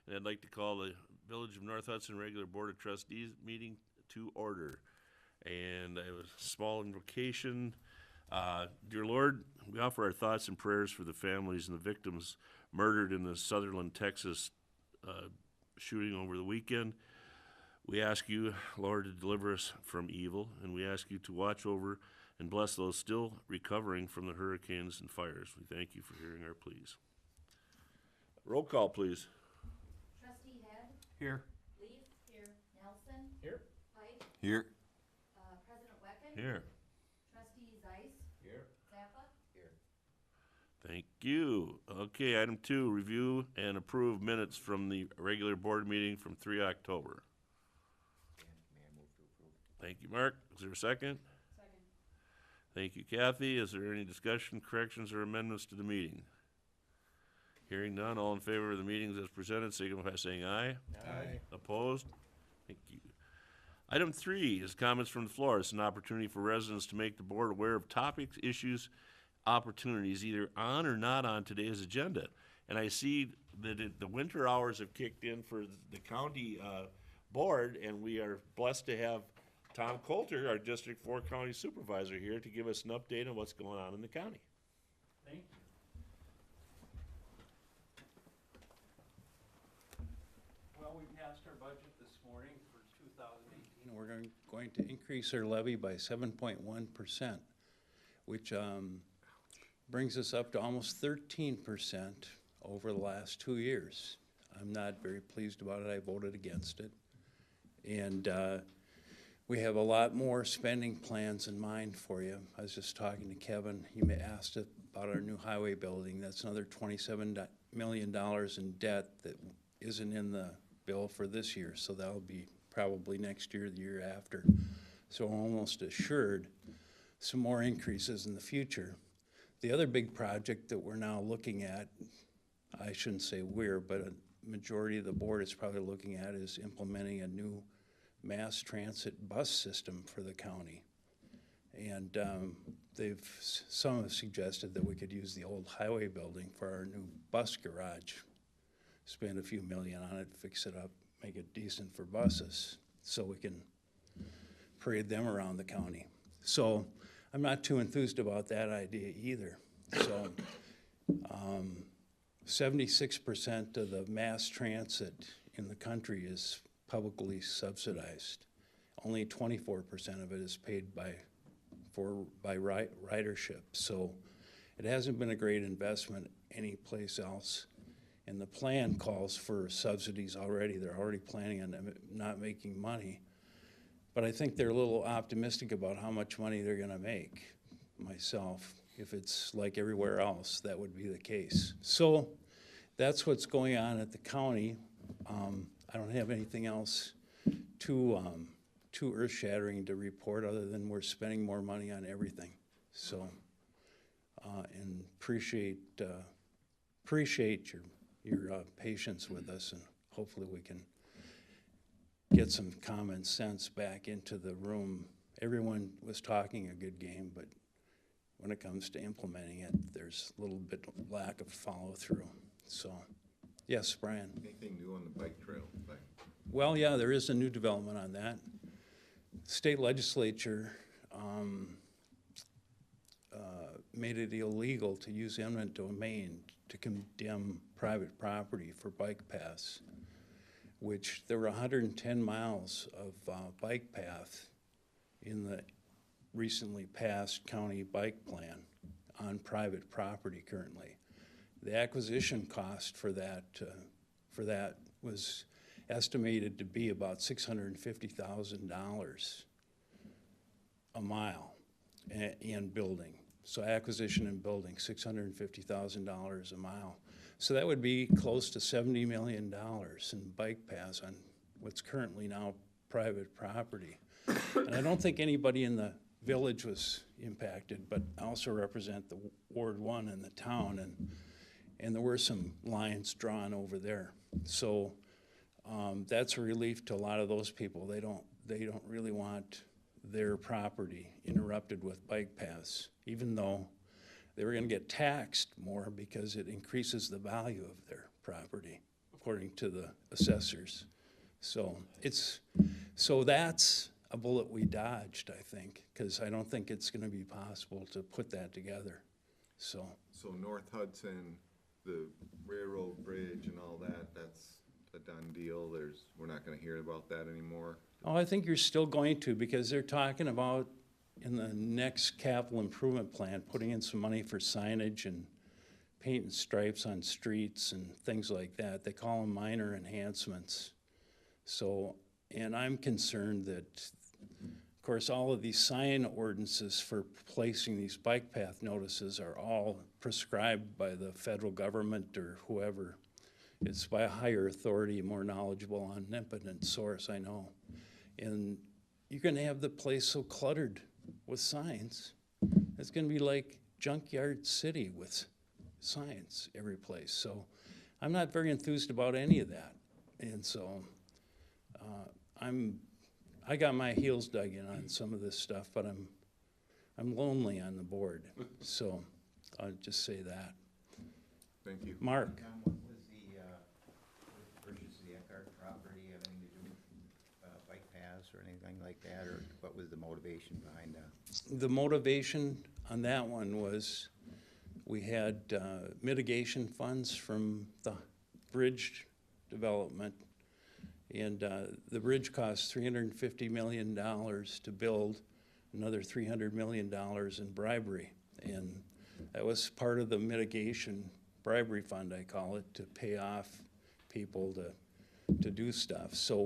And I'd like to call the Village of North Hudson Regular Board of Trustees meeting to order. And I have a small invocation. Dear Lord, we offer our thoughts and prayers for the families and the victims murdered in the Sutherland, Texas shooting over the weekend. We ask you, Lord, to deliver us from evil, and we ask you to watch over and bless those still recovering from the hurricanes and fires. We thank you for hearing our pleas. Roll call, please. Trustee Head? Here. Leaf? Here. Nelson? Here. Pike? Here. President Wecken? Here. Trustee Zeiss? Here. Zappa? Here. Thank you. Okay, item 2, review and approve minutes from the regular board meeting from 3 October. May I move to approve? Thank you, Mark. Is there a second? Second. Thank you, Kathy. Is there any discussion, corrections, or amendments to the meeting? Hearing none, all in favor of the meetings as presented, signify by saying aye. Aye. Opposed? Thank you. Item 3 is comments from the Florist, an opportunity for residents to make the board aware of topics, issues, opportunities, either on or not on today's agenda. And I see that the winter hours have kicked in for the county board, and we are blessed to have Tom Coulter, our District 4 County Supervisor, here to give us an update on what's going on in the county. Thank you. Well, we passed our budget this morning for 2018. We're going to increase our levy by 7.1%, which brings us up to almost 13% over the last 2 years. I'm not very pleased about it. I voted against it. And we have a lot more spending plans in mind for you. I was just talking to Kevin. He asked about our new highway building. That's another $27 million in debt that isn't in the bill for this year, so that'll be probably next year, the year after. So almost assured some more increases in the future. The other big project that we're now looking at, I shouldn't say we're, but a majority of the board is probably looking at, is implementing a new mass transit bus system for the county. And some have suggested that we could use the old highway building for our new bus garage. Spend a few million on it, fix it up, make it decent for buses, so we can parade them around the county. So I'm not too enthused about that idea either. So 76% of the mass transit in the country is publicly subsidized. Only 24% of it is paid by ridership. So it hasn't been a great investment anyplace else. And the plan calls for subsidies already. They're already planning on them not making money. But I think they're a little optimistic about how much money they're gonna make. Myself, if it's like everywhere else, that would be the case. So that's what's going on at the county. I don't have anything else too earth-shattering to report other than we're spending more money on everything. So, and appreciate your patience with us, and hopefully we can get some common sense back into the room. Everyone was talking a good game, but when it comes to implementing it, there's a little bit of lack of follow-through. So, yes, Brian? Anything new on the bike trail thing? Well, yeah, there is a new development on that. State legislature made it illegal to use eminent domain to condemn private property for bike paths, which there were 110 miles of bike path in the recently passed county bike plan on private property currently. The acquisition cost for that was estimated to be about $650,000 a mile in building. So acquisition and building, $650,000 a mile. So that would be close to $70 million in bike paths on what's currently now private property. And I don't think anybody in the village was impacted, but I also represent the Ward 1 in the town, and there were some lines drawn over there. So that's a relief to a lot of those people. They don't really want their property interrupted with bike paths, even though they were gonna get taxed more because it increases the value of their property. Of according to the assessors. So that's a bullet we dodged, I think, because I don't think it's gonna be possible to put that together, so. So North Hudson, the railroad bridge and all that, that's a done deal. We're not gonna hear about that anymore. Oh, I think you're still going to, because they're talking about in the next capital improvement plan, putting in some money for signage and painting stripes on streets and things like that. They call them minor enhancements. So, and I'm concerned that, of course, all of these sign ordinances for placing these bike path notices are all prescribed by the federal government or whoever. It's by a higher authority, more knowledgeable, omnipotent source, I know. And you're gonna have the place so cluttered with signs. It's gonna be like Junkyard City with signs every place. So I'm not very enthused about any of that. And so I got my heels dug in on some of this stuff, but I'm lonely on the board. So I'll just say that. Thank you. Mark? Tom, what was the purchase of the Eckhart property, have anything to do with bike paths or anything like that, or what was the motivation behind that? The motivation on that one was we had mitigation funds from the bridge development. And the bridge cost $350 million to build, another $300 million in bribery. And that was part of the mitigation bribery fund, I call it, to pay off people to do stuff. So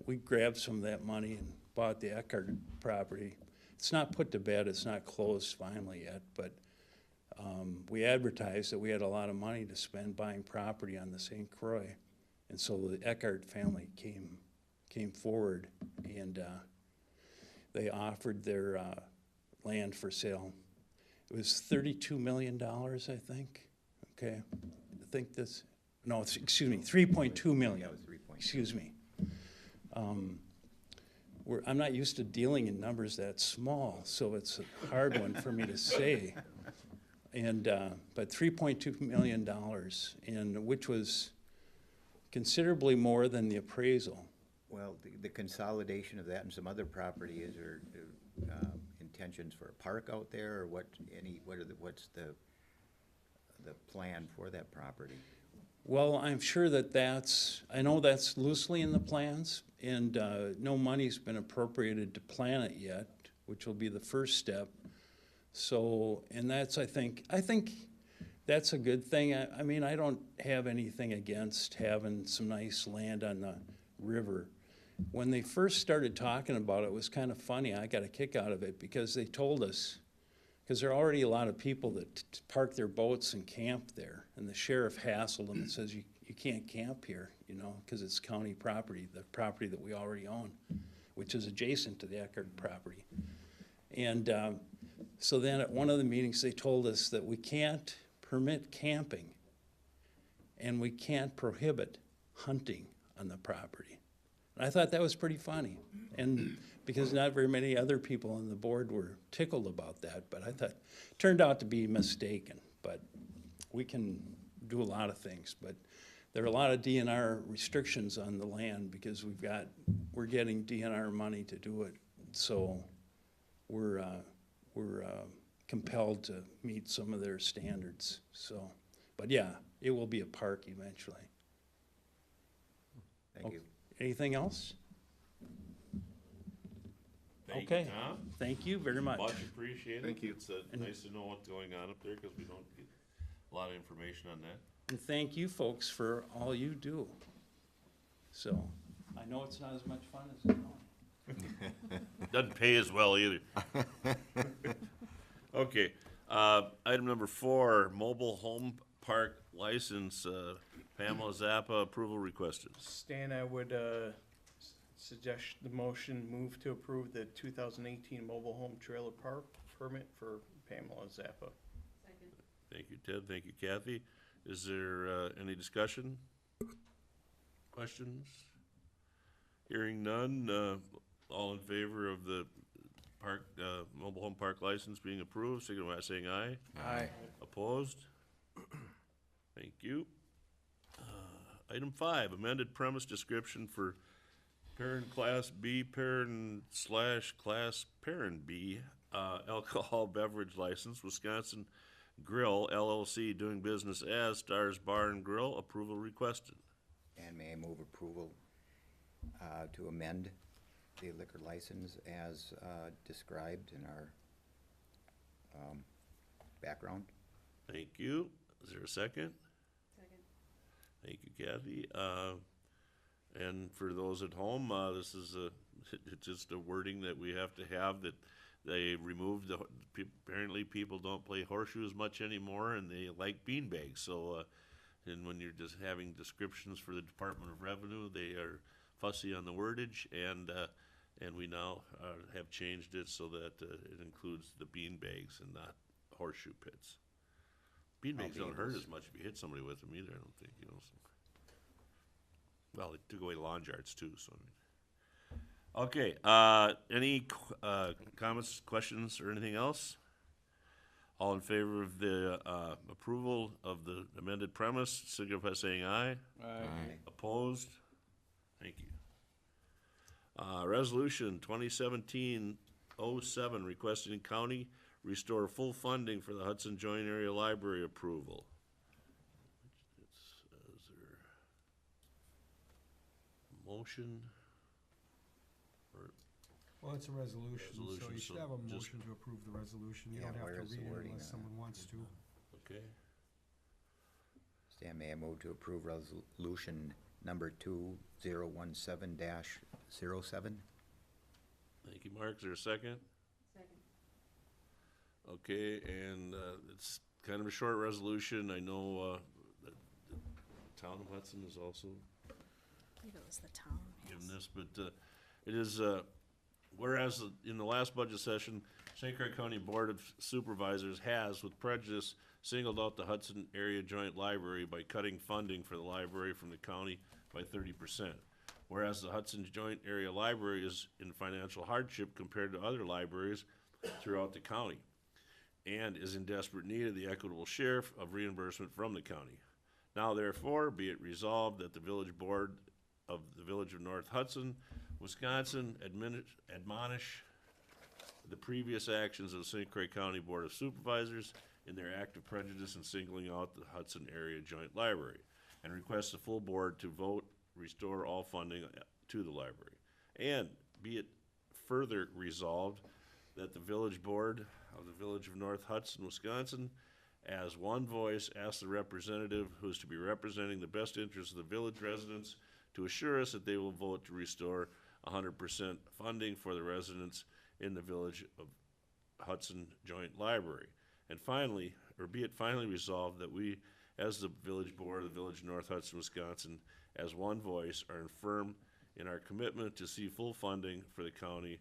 we grabbed some of that money and bought the Eckhart property. It's not put to bed, it's not closed finally yet, but we advertised that we had a lot of money to spend buying property on the St. Croix. And so the Eckhart family came forward and they offered their land for sale. It was $32 million, I think. Okay, excuse me, 3.2 million. Yeah, it was 3.2. Excuse me. I'm not used to dealing in numbers that small, so it's a hard one for me to say. And but $3.2 million, and which was considerably more than the appraisal. Well, the consolidation of that and some other property, is there intentions for a park out there, or what's the plan for that property? Well, I'm sure I know that's loosely in the plans, and no money's been appropriated to plan it yet, which will be the first step. So, and that's, I think that's a good thing. I mean, I don't have anything against having some nice land on the river. When they first started talking about it, it was kind of funny. I got a kick out of it because they told us, because there are already a lot of people that park their boats and camp there. And the sheriff hassled them and says, you can't camp here, because it's county property, the property that we already own, which is adjacent to the Eckhart property. And so then at one of the meetings, they told us that we can't permit camping and we can't prohibit hunting on the property. And I thought that was pretty funny. And because not very many other people on the board were tickled about that, but I thought, turned out to be mistaken. But we can do a lot of things, but there are a lot of DNR restrictions on the land because we're getting DNR money to do it. So we're compelled to meet some of their standards. So, but yeah, it will be a park eventually. Thank you. Anything else? Thank you, Okay. Tom. Thank you very much. Much appreciated. Thank you. It's nice to know what's going on up there, because we don't get a lot of information on that. And thank you folks for all you do. So, I know it's not as much fun as it sounds. Doesn't pay as well either. Okay, item number 4, mobile home park license, Pamela Zappa, approval requested. Stan, I would suggest the motion move to approve the 2018 mobile home trailer park permit for Pamela Zappa. Second. Thank you, Ted. Thank you, Kathy. Is there any discussion? Questions? Hearing none, all in favor of the park, mobile home park license being approved, signify by saying aye. Aye. Opposed? Thank you. Item 5, amended premise description for parent class B, parent slash class parent B, alcohol beverage license, Wisconsin Grill LLC, doing business as Stars Bar and Grill, approval requested. And may I move approval to amend the liquor license as described in our background? Thank you. Is there a second? Second. Thank you, Kathy. And for those at home, this is just a wording that we have to have, that they removed apparently people don't play horseshoes much anymore, and they like beanbags. So, and when you're just having descriptions for the Department of Revenue, they are fussy on the wordage, and we now have changed it so that it includes the beanbags and not horseshoe pits. Beanbags don't hurt as much if you hit somebody with them either, I don't think, you know. So. Well, they took away lawn darts too, so. Okay, any comments, questions, or anything else? All in favor of the approval of the amended premise, signify by saying aye. Aye. Opposed? Thank you. Resolution 2017-07, requesting county restore full funding for the Hudson Joint Area Library approval. Is there a motion? Or Well, it's a resolution, so Resolution, you so should have a just- motion to approve the resolution. You Yeah, don't have where to is the read it wording unless on someone wants to. okay, Stan, may I move to approve resolution number 2017-07? thank you, Mark. Is there a second? Second. Okay, and it's kind of a short resolution. I know that the town of Hudson is also I believe it was the town, given yes. this, but it is, whereas in the last budget session, St. Clair County Board of Supervisors has, with prejudice, singled out the Hudson Area Joint Library by cutting funding for the library from the county by 30%. Whereas the Hudson Joint Area Library is in financial hardship compared to other libraries throughout the county, and is in desperate need of the equitable share of reimbursement from the county. Now therefore, be it resolved that the village board of the Village of North Hudson, Wisconsin, admonish the previous actions of the St. Clair County Board of Supervisors in their act of prejudice in singling out the Hudson Area Joint Library, and request the full board to vote, restore all funding to the library. And be it further resolved that the village board of the Village of North Hudson, Wisconsin, as one voice, asks the representative who is to be representing the best interests of the village residents to assure us that they will vote to restore 100% funding for the residents in the Village of Hudson Joint Library. And finally, or be it finally resolved that we, as the village board of the Village of North Hudson, Wisconsin, as one voice, are firm in our commitment to see full funding for the county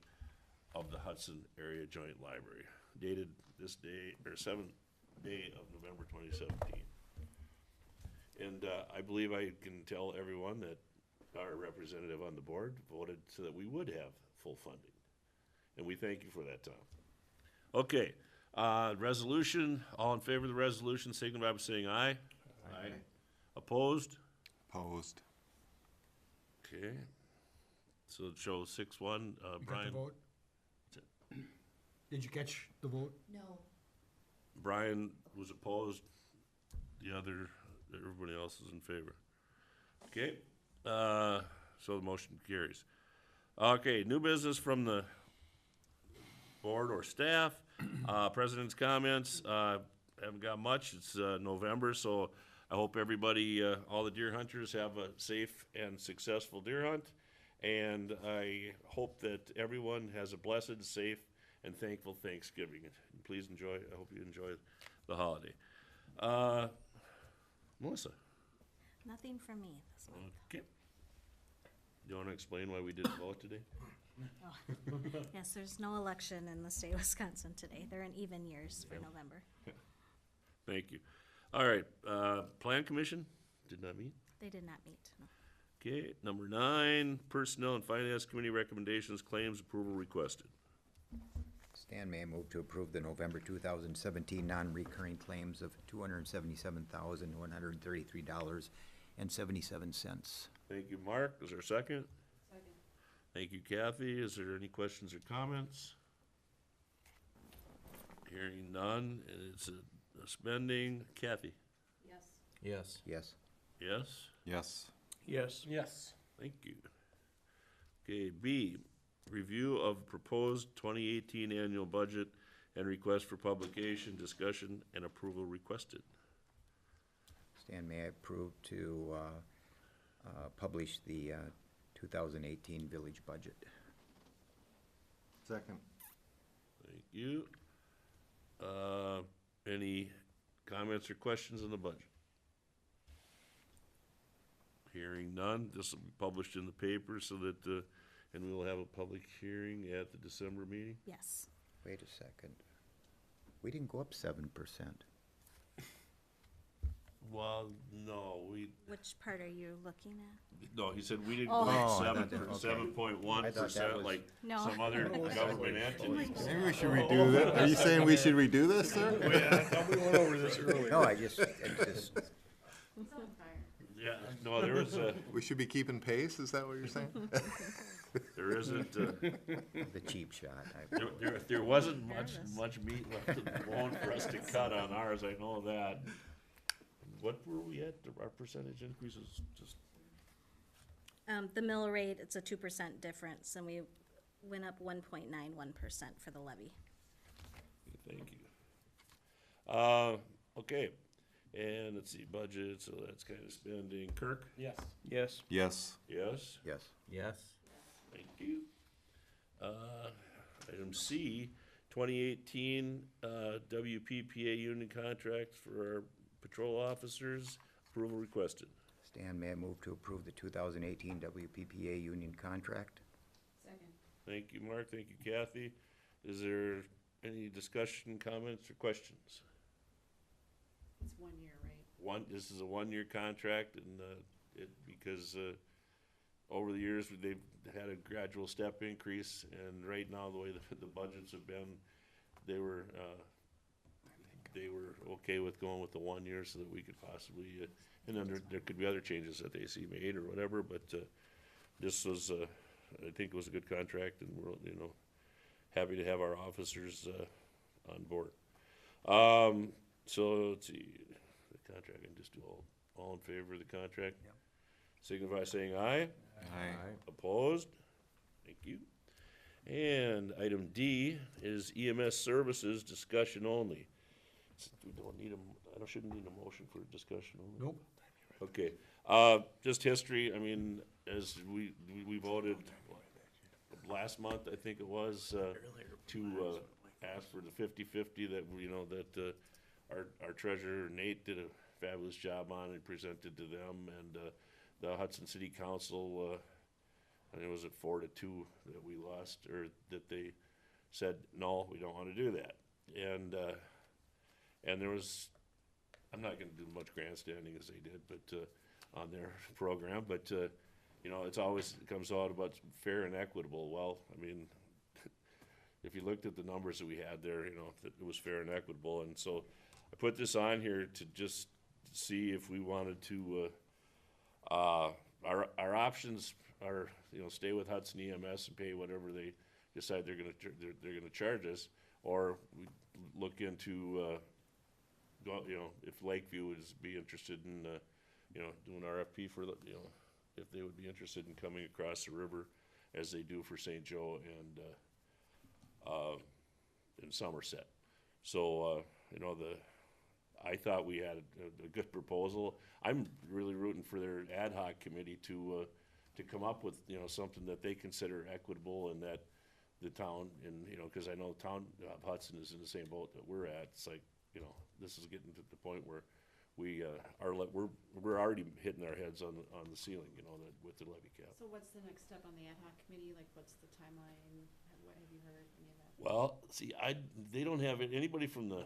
of the Hudson Area Joint Library, dated this day, or 7th day of November 2017. And I believe I can tell everyone that our representative on the board voted so that we would have full funding. And we thank you for that, Tom. Okay, resolution, all in favor of the resolution, signify by saying aye. Aye. Opposed? Opposed. Okay. So it shows 6-1, You got the Brian, vote? Did you catch the vote? No. Brian was opposed, everybody else is in favor. Okay, so the motion carries. Okay, new business from the board or staff, president's comments, haven't got much, it's November, so I hope everybody, all the deer hunters have a safe and successful deer hunt, and I hope that everyone has a blessed, safe, and thankful Thanksgiving. And please enjoy, I hope you enjoy the holiday. Melissa, Nothing from me this month. okay. Do you wanna explain why we didn't vote today? Yes, there's no election in the state of Wisconsin today. They're in even years for November. Thank you. All right, Plan Commission did not meet. They did not meet, no. Okay, number 9, Personnel and Finance Committee recommendations, claims approval requested. Stan, may I move to approve the November 2017 non-recurring claims of $277,133 and 77 cents. Thank you, Mark. Is there a second? Second. Thank you, Kathy. Is there any questions or comments? Hearing none, and it's a spending. Kathy? Yes. Yes. Yes. Yes? Yes. Yes. Yes. Thank you. Okay, B, review of proposed 2018 annual budget and request for publication, discussion, and approval requested. Stan, may I approve to publish the 2018 village budget? Second. Thank you. Any comments or questions on the budget? Hearing none, this will be published in the paper so that, and we will have a public hearing at the December meeting. Yes. Wait a second. We didn't go up 7%. Well, no, Which part are you looking at? no, he said we didn't Oh. go Oh, I up thought that- okay. 7.1% was- like No. some other government entity. Maybe we should redo that. Are you saying we should redo this, sir? Yeah, I thought we went over this earlier. No, I just, It's on fire. Yeah, no, there was We should be keeping pace, is that what you're saying? there isn't, the cheap shot. there wasn't There it is. much meat left in the bone for us to cut on ours, I know that. What were we at, our percentage increases, just, The mill rate, it's a 2% difference, and we went up 1.91% for the levy. thank you. Okay, and let's see, budget, so that's kind of spending. Kirk? Yes. Yes. Yes. Yes? Yes. Yes. Thank you. Item C, 2018 WPPA union contract for our patrol officers, approval requested. Stan, may I move to approve the 2018 WPPA union contract? Second. Thank you, Mark, thank you, Kathy. Is there any discussion, comments, or questions? It's 1 year, right? This is a one-year contract, and because over the years, they've had a gradual step increase, and right now, the way the budgets have been, they were okay with going with the 1 year so that we could possibly, and then there could be other changes that they see made or whatever, but this was, I think it was a good contract, and we're, happy to have our officers on board. So, let's see, the contract, I can just do all in favor of the contract? Yep. Signify saying aye. Aye. Opposed? Thank you. And item D is EMS services, discussion only. We don't need I shouldn't need a motion for discussion only. Nope. Okay, just history, I mean, as we voted last month, I think it was, to, ask for the 50-50 that, that, our treasurer Nate did a fabulous job on and presented to them, and, the Hudson City Council, I think it was at 4-2 that we lost, or that they said, no, we don't wanna do that. And there was, I'm not gonna do much grandstanding as they did, but, on their program, but, it's always, it comes out about fair and equitable. Well, I mean, if you looked at the numbers that we had there, that it was fair and equitable, and so I put this on here to just see if we wanted to, our options are, stay with Hudson EMS and pay whatever they decide they're gonna charge us, or we look into, if Lakeview would be interested in, doing RFP for, if they would be interested in coming across the river as they do for St. Joe and, in Somerset. So, I thought we had a good proposal. I'm really rooting for their ad hoc committee to come up with, something that they consider equitable, and that the town, and, cause I know the town of Hudson is in the same boat that we're at. It's like, this is getting to the point where we're already hitting our heads on the ceiling, that with the levy cap. So what's the next step on the ad hoc committee? Like, what's the timeline? What have you heard, any of that? Well, see, they don't have anybody from the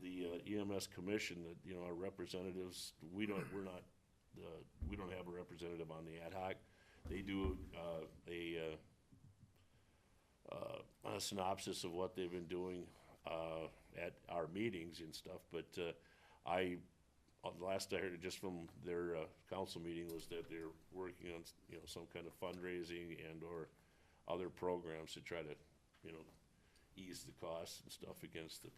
EMS commission that, our representatives, we don't have a representative on the ad hoc. They do, a synopsis of what they've been doing, at our meetings and stuff, but, the last I heard just from their, council meeting was that they're working on, some kind of fundraising and or other programs to try to, ease the costs and stuff against the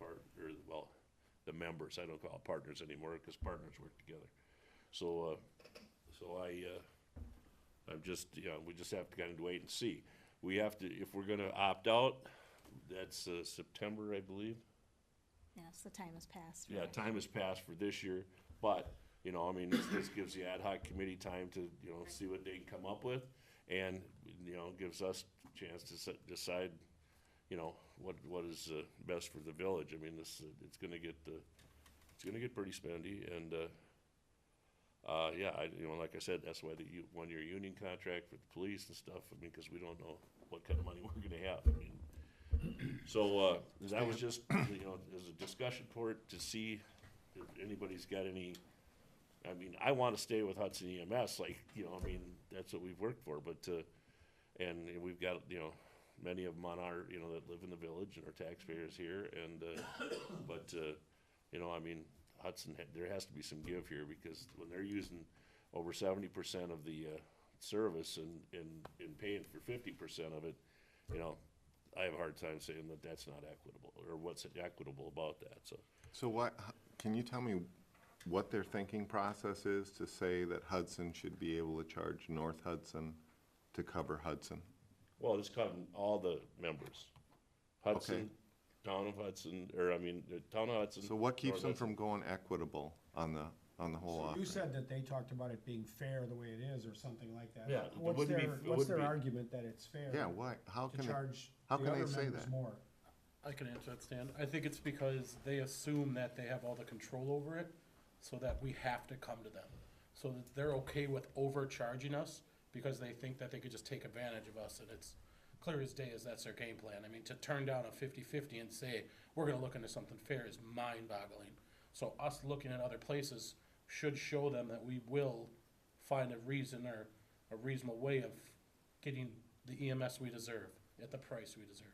the members. I don't call it partners anymore, cause partners work together. So I'm just, we just have to kind of wait and see. We have to, if we're gonna opt out, that's, September, I believe. Yes, the time has passed. Yeah, right. time has passed for this year, but, this gives the ad hoc committee time to, see what they can come up with. And, gives us a chance to decide, what is, best for the village. I mean, it's gonna get pretty spendy and, yeah, like I said, that's why the one-year union contract for the police and stuff, I mean, cause we don't know what kind of money we're gonna have, I mean. So, that was just, as a discussion port to see if anybody's got any, I mean, I wanna stay with Hudson EMS, like, I mean, that's what we've worked for, but, and we've got, many of them on our, that live in the village and are taxpayers here, and, but, I mean, Hudson, there has to be some give here, because when they're using over 70% of the, service and paying for 50% of it, I have a hard time saying that that's not equitable, or what's equitable about that, so. So can you tell me what their thinking process is to say that Hudson should be able to charge North Hudson to cover Hudson? Well, it's covering all the members. Hudson, Town of Hudson, Town of Hudson. So what keeps North them Hudson. from going equitable on the whole So offering? you said that they talked about it being fair the way it is, or something like that. Yeah, it What's wouldn't be- their, it what's their wouldn't be- argument that it's fair? Yeah, why, how To can they, charge how the can they other say members that? more? I can answer that, Stan. I think it's because they assume that they have all the control over it, so that we have to come to them. So that they're okay with overcharging us, because they think that they could just take advantage of us, and it's clear as day as that's their game plan. I mean, to turn down a 50-50 and say, we're gonna look into something fair is mind-boggling. So us looking at other places should show them that we will find a reason or a reasonable way of getting the EMS we deserve, at the price we deserve.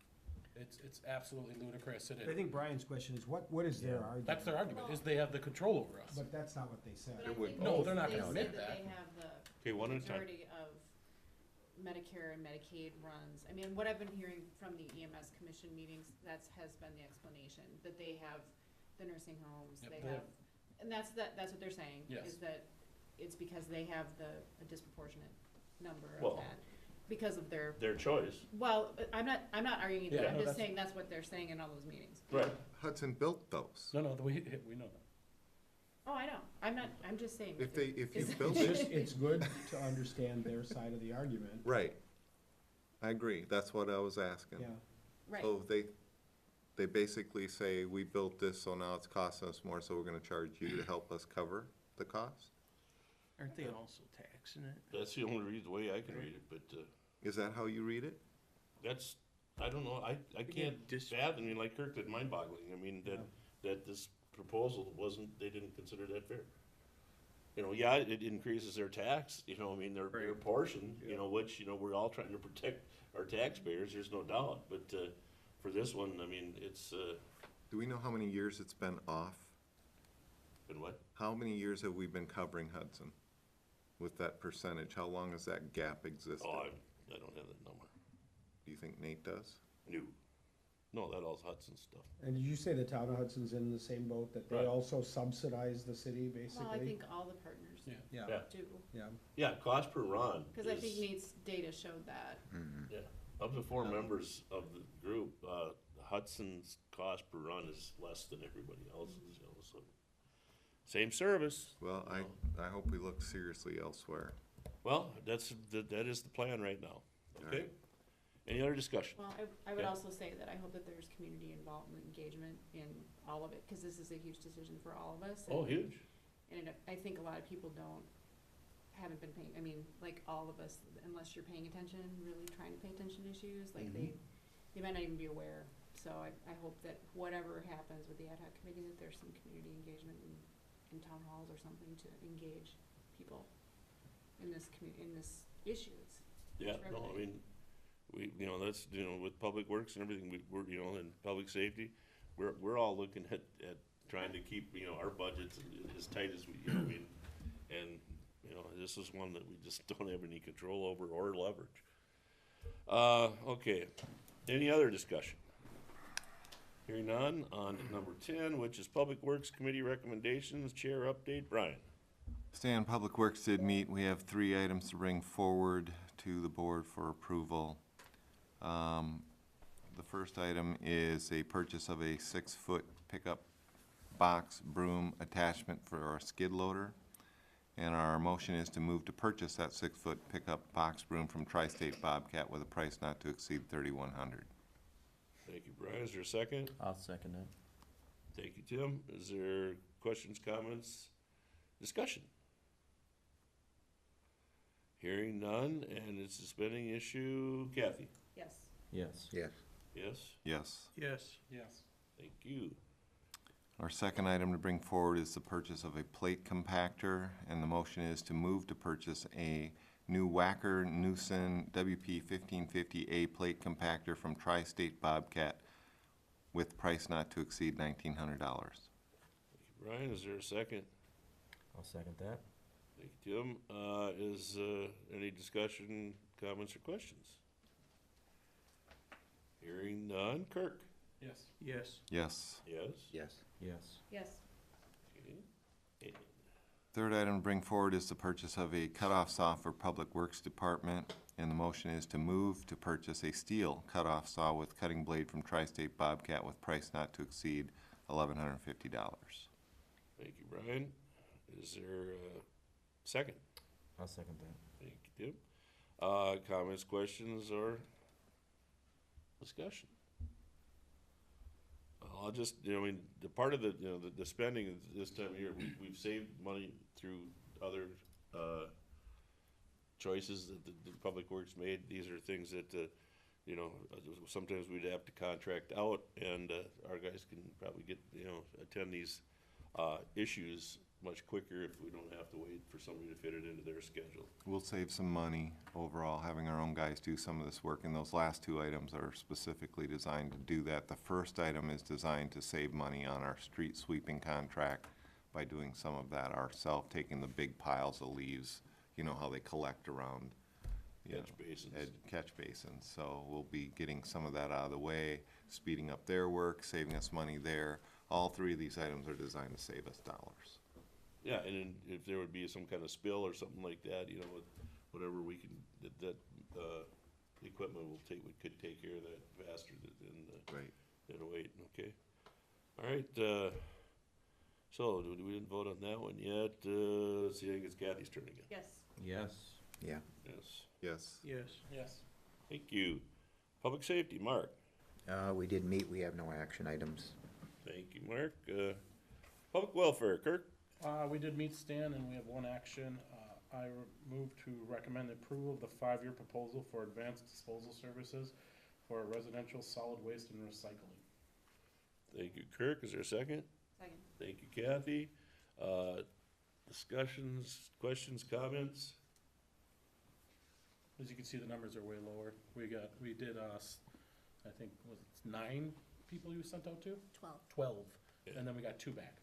It's absolutely ludicrous. I think Brian's question is, what is their argument? That's their argument, is they have the control over us. But that's not what they said. But I think No, they- they're not they gonna said admit that that. they have the Okay, one at a time. majority of Medicare and Medicaid runs. I mean, what I've been hearing from the EMS commission meetings, has been the explanation, that they have the nursing homes, Yep, they they have, and that's what they're saying, Yes. is that it's because they have a disproportionate number Well- of that, because of their, Their choice. well, I'm not arguing Yeah, that, I'm no, just that's- saying that's what they're saying in all those meetings. Right. Hudson built those. No, we know that. Oh, I know, I'm just saying. If you is- built It's it, just, it's good to understand their side of the argument, right. I agree, that's what I was asking. yeah. Right. So they basically say, we built this, so now it's costing us more, so we're gonna charge you to help us cover the cost? Aren't they also taxing it? That's the only way I can read it, but, Is that how you read it? that's, I don't know, I can't fathom, like Kirk did, mind-boggling. I mean, that this proposal they didn't consider that fair. Yeah, it increases their tax, their portion, which, we're all trying to protect our taxpayers, there's no doubt. But, for this one, I mean, it's, Do we know how many years it's been off? been what? How many years have we been covering Hudson with that percentage? How long has that gap existed? Oh, I don't have that number. Do you think Nate does? No, that all's Hudson stuff. And did you say the town of Hudson's in the same boat, that they Right. also subsidize the city, basically? Well, I think all the partners Yeah. Yeah, Yeah. do, yeah. Yeah, cost per run because I think is- Nate's data showed that. Yeah, of the 4 members of the group, Hudson's cost per run is less than everybody else's, so. Same service. Well, I hope we look seriously elsewhere. Well, that is the plan right now, okay? Alright. Any other discussion? Well, I would Yeah. also say that I hope that there's community involvement, engagement in all of it, because this is a huge decision for all of us. Oh, and- huge. And I think a lot of people haven't been paying, I mean, like all of us, unless you're paying attention, really trying to pay attention to issues, like Mm-hmm. they might not even be aware. So I hope that whatever happens with the ad hoc committee, that there's some community engagement in town halls or something to engage people in this issues. Yeah, for no, I everybody. mean, that's, with Public Works and everything, we're, in public safety, we're all looking at trying to keep, our budgets as tight as we, I mean, and, this is one that we just don't have any control over or leverage. Okay, any other discussion? Hearing none, on to number 10, which is Public Works Committee recommendations, chair update, Brian. Stan, Public Works did meet. We have 3 items to bring forward to the board for approval. The first item is a purchase of a 6-foot pickup box broom attachment for our skid loader. And our motion is to move to purchase that 6-foot pickup box broom from Tri-State Bobcat with a price not to exceed $3,100. Thank you, Brian. Is there a second? I'll second that. Thank you, Tim. Is there questions, comments, discussion? Hearing none, and it's a spending issue. Kathy? Yes. Yes. Yes. Yes? Yes. Yes. Yes. Thank you. Our second item to bring forward is the purchase of a plate compactor, and the motion is to move to purchase a new Wacker Newson WP 1550A plate compactor from Tri-State Bobcat with price not to exceed $1,900. Thank you, Brian. Is there a second? I'll second that. Thank you, Tim. Is any discussion, comments, or questions? Hearing none. Kirk? Yes. Yes. Yes. Yes? Yes. Yes. Yes. Okay. Third item to bring forward is the purchase of a cutoff saw for Public Works Department, and the motion is to move to purchase a steel cutoff saw with cutting blade from Tri-State Bobcat with price not to exceed $1,150. Thank you, Brian. Is there a second? I'll second that. Thank you, Tim. Comments, questions, or discussion? I'll just, the part of the spending this time of year, we've saved money through other, choices that the Public Works made. These are things that, sometimes we'd have to contract out, and, our guys can probably get, attend these, issues much quicker if we don't have to wait for somebody to fit it into their schedule. We'll save some money overall, having our own guys do some of this work, and those last 2 items are specifically designed to do that. The first item is designed to save money on our street sweeping contract by doing some of that ourselves, taking the big piles of leaves, how they collect around Catch basins. catch basins. So we'll be getting some of that out of the way, speeding up their work, saving us money there. All 3 of these items are designed to save us dollars. Yeah, and then if there would be some kind of spill or something like that, whatever we can, that equipment could take care of that faster Right. than wait, okay? All right, so we didn't vote on that one yet. See, I think it's Kathy's turn again. Yes. Yes. Yeah. Yes, Yes. Yes. Yes. thank you. Public safety, Mark. We did meet. We have no action items. Thank you, Mark. Public welfare, Kirk. We did meet Stan, and we have one action. I move to recommend approval of the 5-year proposal for advanced disposal services for residential solid waste and recycling. Thank you, Kirk. Is there a second? Second. Thank you, Kathy. Discussions, questions, comments? As you can see, the numbers are way lower. We did, I think, was it 9 people you sent out to? 12. 12, Yeah. and then we got 2 back.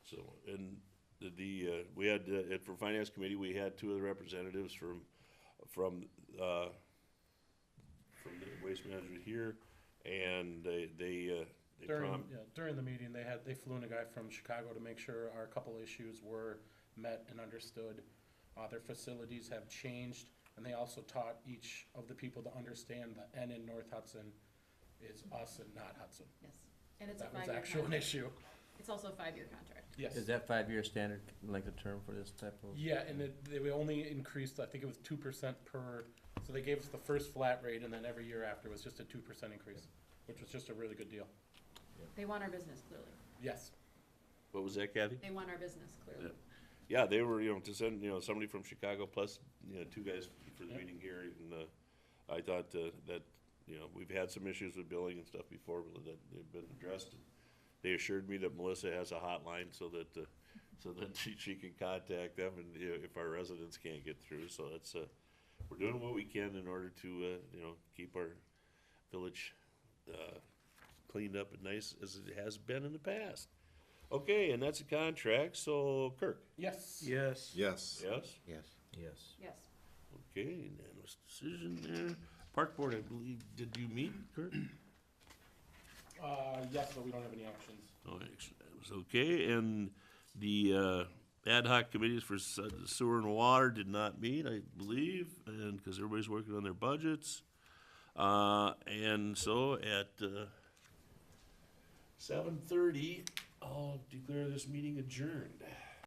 So, and we had, for Finance Committee, we had 2 of the representatives from the Waste Management here, and they During the meeting, they flew in a guy from Chicago to make sure our couple issues were met and understood. Their facilities have changed, and they also taught each of the people to understand the N in North Hudson is us and not Hudson. Yes. And it's a That was 5-year actually an contract. issue. It's also a 5-year contract. Yes. Is that 5-year standard length of term for this type of? Yeah, and they only increased, I think it was 2% per, so they gave us the first flat rate, and then every year after was just a 2% increase, which was just a really good deal. They want our business, clearly. Yes. what was that, Kathy? They want our business, clearly. Yeah, they were, to send, somebody from Chicago plus, 2 guys for the meeting here, and, I thought, that, we've had some issues with billing and stuff before, but that they've been addressed. They assured me that Melissa has a hotline so that she can contact them and, if our residents can't get through, so that's, we're doing what we can in order to, keep our village, cleaned up and nice as it has been in the past. Okay, and that's a contract, so Kirk? Yes. Yes. Yes. Yes? Yes. Yes. Yes. Okay, unanimous decision there. Park Board, I believe, did you meet, Kirk? Yes, but we don't have any actions. No action, that was okay, and the, ad hoc committees for sewer and water did not meet, I believe, and, because everybody's working on their budgets. And so at, 7:30, I'll declare this meeting adjourned.